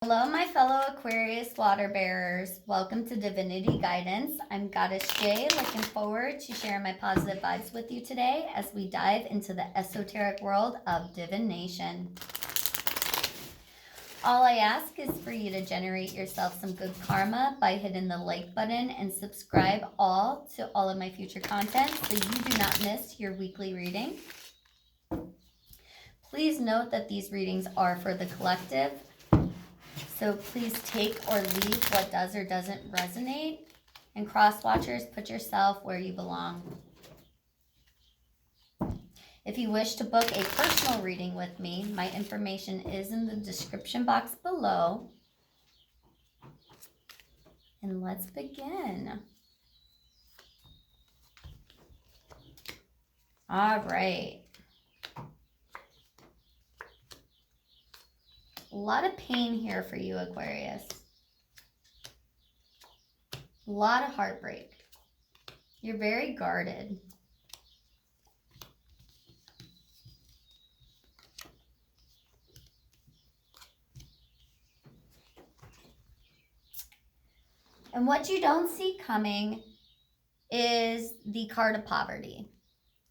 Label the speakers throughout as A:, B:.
A: Hello, my fellow Aquarius water bearers. Welcome to Divinity Guidance. I'm Goddess Jay, looking forward to sharing my positive vibes with you today as we dive into the esoteric world of divination. All I ask is for you to generate yourself some good karma by hitting the like button and subscribe to all of my future content so you do not miss your weekly reading. Please note that these readings are for the collective. So please take or leave what does or doesn't resonate. And cross-watchers, put yourself where you belong. If you wish to book a personal reading with me, my information is in the description box below. And let's begin. All right. A lot of pain here for you, Aquarius. A lot of heartbreak. You're very guarded. And what you don't see coming is the card of poverty.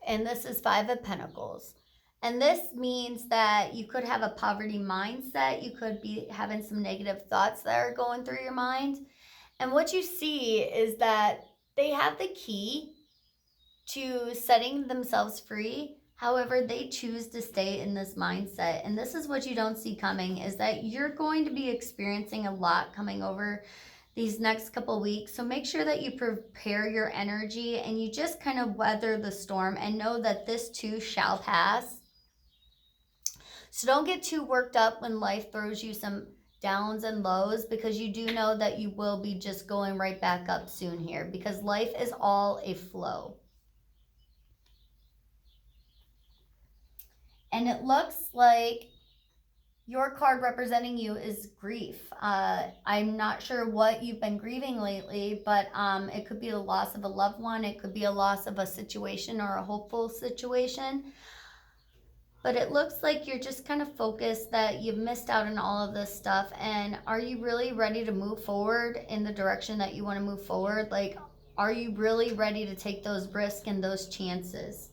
A: And this is Five of Pentacles. And this means that you could have a poverty mindset. You could be having some negative thoughts that are going through your mind. And what you see is that they have the key to setting themselves free. However, they choose to stay in this mindset. And this is what you don't see coming, is that you're going to be experiencing a lot coming over these next couple weeks. So make sure that you prepare your energy and you just kind of weather the storm and know that this too shall pass. So don't get too worked up when life throws you some downs and lows, because you do know that you will be just going right back up soon here, because life is all a flow. And it looks like your card representing you is grief. I'm not sure what you've been grieving lately, but it could be the loss of a loved one. It could be a loss of a situation or a hopeful situation. But it looks like you're just kind of focused that you've missed out on all of this stuff. And are you really ready to move forward in the direction that you want to move forward? Like, are you really ready to take those risks and those chances?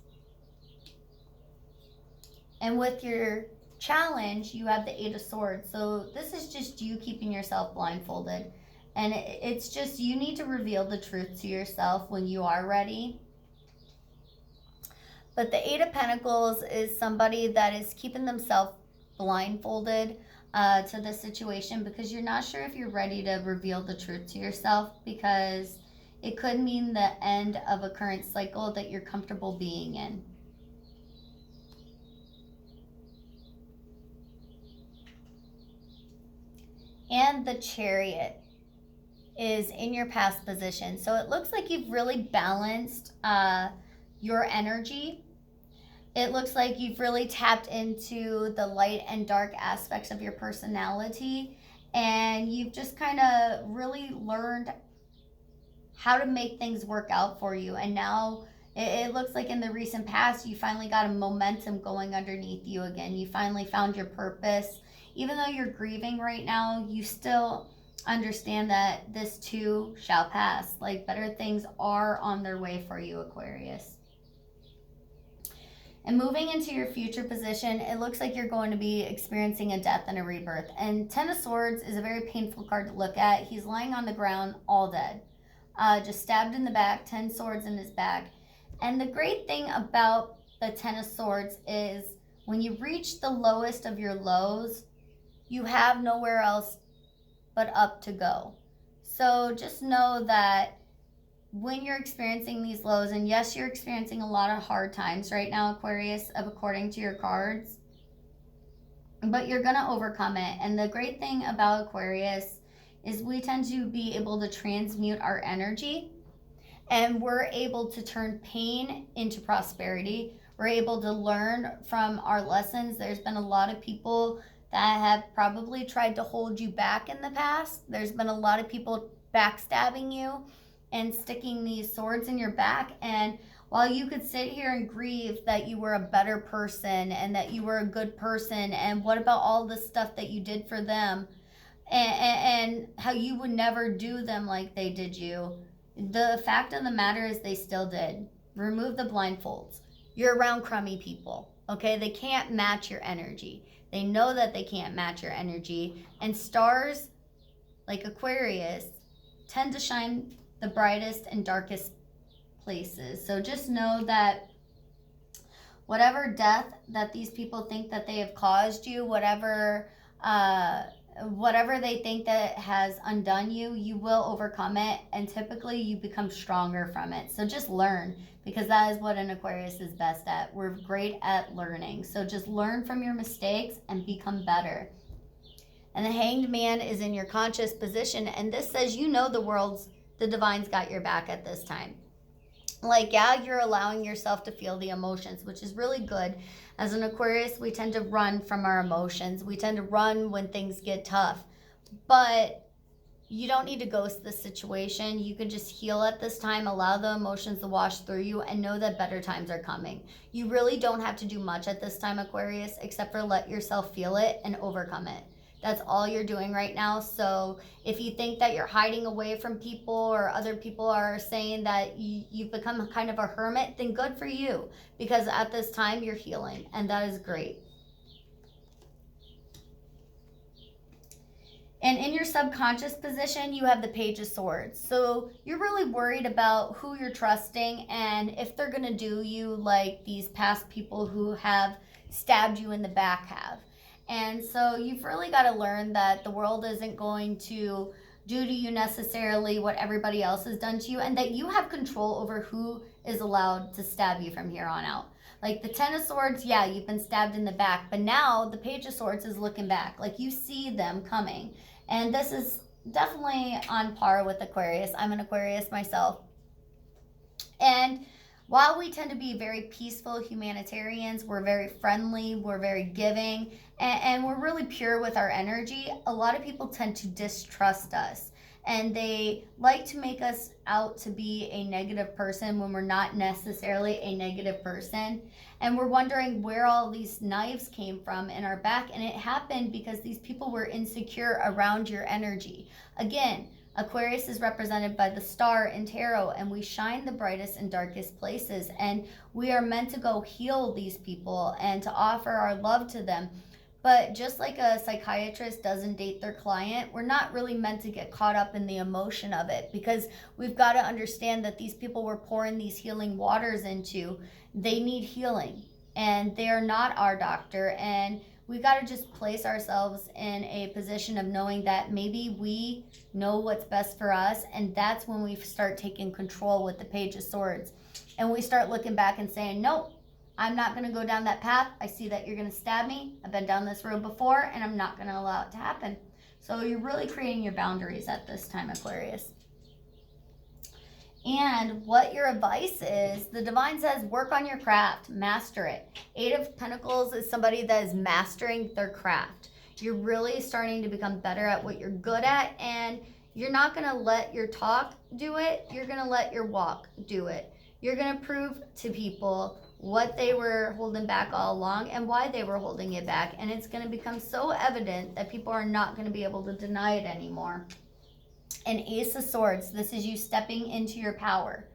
A: And with your challenge, you have the Eight of Swords. So this is just you keeping yourself blindfolded. And it's just you need to reveal the truth to yourself when you are ready. But the Eight of Pentacles is somebody that is keeping themselves blindfolded to the situation, because you're not sure if you're ready to reveal the truth to yourself, because it could mean the end of a current cycle that you're comfortable being in. And the Chariot is in your past position. So it looks like you've really balanced your energy. It looks like you've really tapped into the light and dark aspects of your personality, and you've just kind of really learned how to make things work out for you. And now it looks like in the recent past, you finally got a momentum going underneath you again. You finally found your purpose. Even though you're grieving right now, you still understand that this too shall pass. Like, better things are on their way for you, Aquarius. And moving into your future position, it looks like you're going to be experiencing a death and a rebirth. And Ten of Swords is a very painful card to look at. He's lying on the ground, all dead. Just stabbed in the back, 10 swords in his back. And the great thing about the Ten of Swords is when you reach the lowest of your lows, you have nowhere else but up to go. So just know that when you're experiencing these lows, and yes, you're experiencing a lot of hard times right now, Aquarius, according to your cards, but you're going to overcome it. And the great thing about Aquarius is we tend to be able to transmute our energy, and we're able to turn pain into prosperity. We're able to learn from our lessons. There's been a lot of people that have probably tried to hold you back in the past. There's been a lot of people backstabbing you and sticking these swords in your back. And while you could sit here and grieve that you were a better person and that you were a good person, and what about all the stuff that you did for them, and how you would never do them like they did you. The fact of the matter is they still did. Remove the blindfolds. You're around crummy people, okay? They can't match your energy. They know that they can't match your energy. And stars like Aquarius tend to shine the brightest and darkest places. So just know that whatever death that these people think that they have caused you, whatever they think that has undone you, you will overcome it, and typically you become stronger from it. So just learn, because that is what an Aquarius is best at. We're great at learning. So just learn from your mistakes and become better. And the Hanged Man is in your conscious position, and this says you know the divine's got your back at this time. Like, yeah, you're allowing yourself to feel the emotions, which is really good. As an Aquarius, we tend to run from our emotions. We tend to run when things get tough. But you don't need to ghost the situation. You can just heal at this time, allow the emotions to wash through you, and know that better times are coming. You really don't have to do much at this time, Aquarius, except for let yourself feel it and overcome it. That's all you're doing right now. So if you think that you're hiding away from people, or other people are saying that you've become kind of a hermit, then good for you, because at this time you're healing, and that is great. And in your subconscious position, you have the Page of Swords. So you're really worried about who you're trusting and if they're going to do you like these past people who have stabbed you in the back have. And so you've really got to learn that the world isn't going to do to you necessarily what everybody else has done to you, and that you have control over who is allowed to stab you from here on out. Like the Ten of Swords, yeah, you've been stabbed in the back, but now the Page of Swords is looking back. Like you see them coming. And this is definitely on par with Aquarius. I'm an Aquarius myself. And while we tend to be very peaceful humanitarians, we're very friendly, we're very giving, and we're really pure with our energy, a lot of people tend to distrust us. And they like to make us out to be a negative person when we're not necessarily a negative person. And we're wondering where all these knives came from in our back. And it happened because these people were insecure around your energy. Again, Aquarius is represented by the star in tarot, and we shine the brightest and darkest places. And we are meant to go heal these people and to offer our love to them. But just like a psychiatrist doesn't date their client, we're not really meant to get caught up in the emotion of it, because we've got to understand that these people we're pouring these healing waters into, they need healing, and they're not our doctor. And we got to just place ourselves in a position of knowing that maybe we know what's best for us, and that's when we start taking control with the Page of Swords. And we start looking back and saying, nope, I'm not going to go down that path. I see that you're going to stab me. I've been down this road before, and I'm not going to allow it to happen. So you're really creating your boundaries at this time, Aquarius. And what your advice is, the divine says, work on your craft, master it. Eight of Pentacles is somebody that is mastering their craft. You're really starting to become better at what you're good at, and you're not going to let your talk do it. You're going to let your walk do it. You're going to prove to people what they were holding back all along and why they were holding it back. And it's going to become so evident that people are not going to be able to deny it anymore. And Ace of Swords, this is you stepping into your power.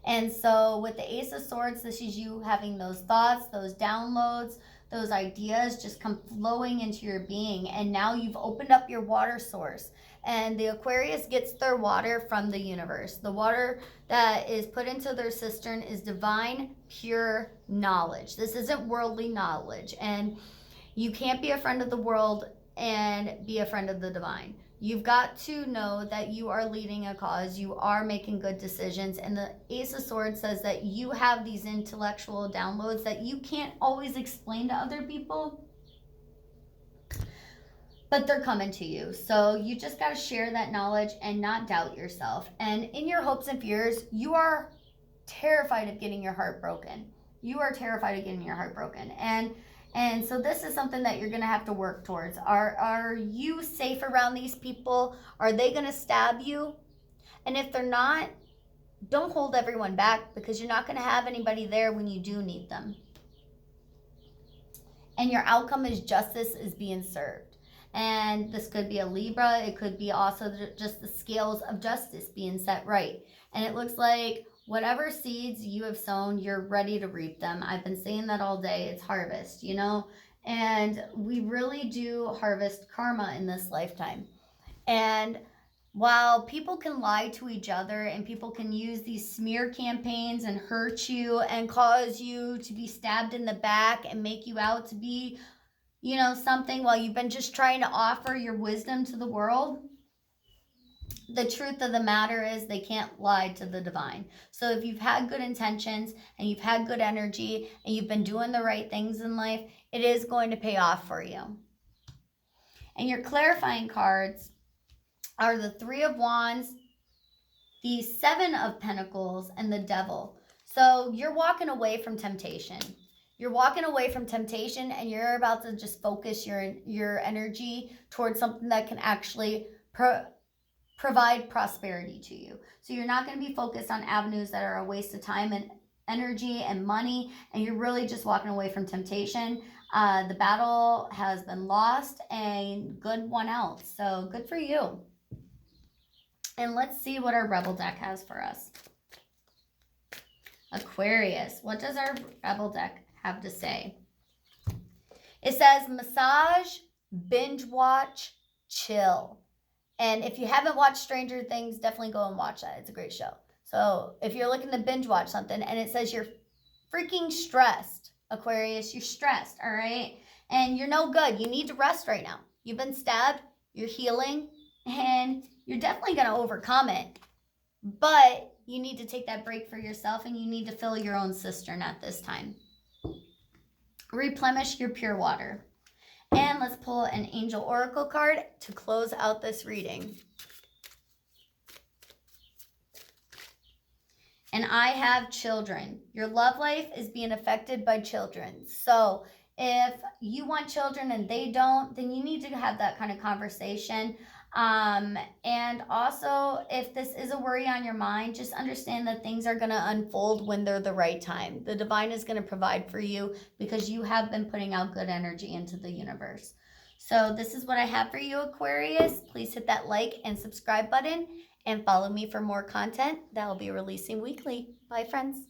A: And so with the Ace of Swords, this is you having those thoughts, those downloads, those ideas just come flowing into your being. And now you've opened up your water source. And the Aquarius gets their water from the universe. The water that is put into their cistern is divine, pure knowledge. This isn't worldly knowledge. And you can't be a friend of the world and be a friend of the divine. You've got to know that you are leading a cause. You are making good decisions. And the Ace of Swords says that you have these intellectual downloads that you can't always explain to other people, but they're coming to you. So you just got to share that knowledge and not doubt yourself. And in your hopes and fears, you are terrified of getting your heart broken. You are terrified of getting your heart broken. And so this is something that you're going to have to work towards. Are you safe around these people? Are they going to stab you? And if they're not, don't hold everyone back, because you're not going to have anybody there when you do need them. And your outcome is justice is being served. And this could be a Libra. It could be also just the scales of justice being set right. And it looks like whatever seeds you have sown, you're ready to reap them. I've been saying that all day. It's harvest, you know? And we really do harvest karma in this lifetime. And while people can lie to each other and people can use these smear campaigns and hurt you and cause you to be stabbed in the back and make you out to be, you know, something while you've been just trying to offer your wisdom to the world, the truth of the matter is they can't lie to the divine. So if you've had good intentions and you've had good energy and you've been doing the right things in life, it is going to pay off for you. And your clarifying cards are the Three of Wands, the Seven of Pentacles, and the Devil. So you're walking away from temptation. You're walking away from temptation and you're about to just focus your energy towards something that can actually provide prosperity to you. So you're not going to be focused on avenues that are a waste of time and energy and money, and you're really just walking away from temptation. The battle has been lost and good won out. So good for you. And let's see what our Rebel deck has for us. Aquarius. What does our Rebel deck have to say? It says massage, binge watch, chill. And if you haven't watched Stranger Things, definitely go and watch that. It's a great show. So if you're looking to binge watch something and it says you're freaking stressed, Aquarius, you're stressed, all right? And you're no good. You need to rest right now. You've been stabbed. You're healing. And you're definitely going to overcome it. But you need to take that break for yourself and you need to fill your own cistern at this time. Replenish your pure water. And let's pull an Angel Oracle card to close out this reading. And I have children. Your love life is being affected by children. So if you want children and they don't, then you need to have that kind of conversation. And also, if this is a worry on your mind, just understand that things are going to unfold when they're the right time. The divine is going to provide for you because you have been putting out good energy into the universe. So this is what I have for you, Aquarius. Please hit that like and subscribe button and follow me for more content that I'll be releasing weekly. Bye, friends.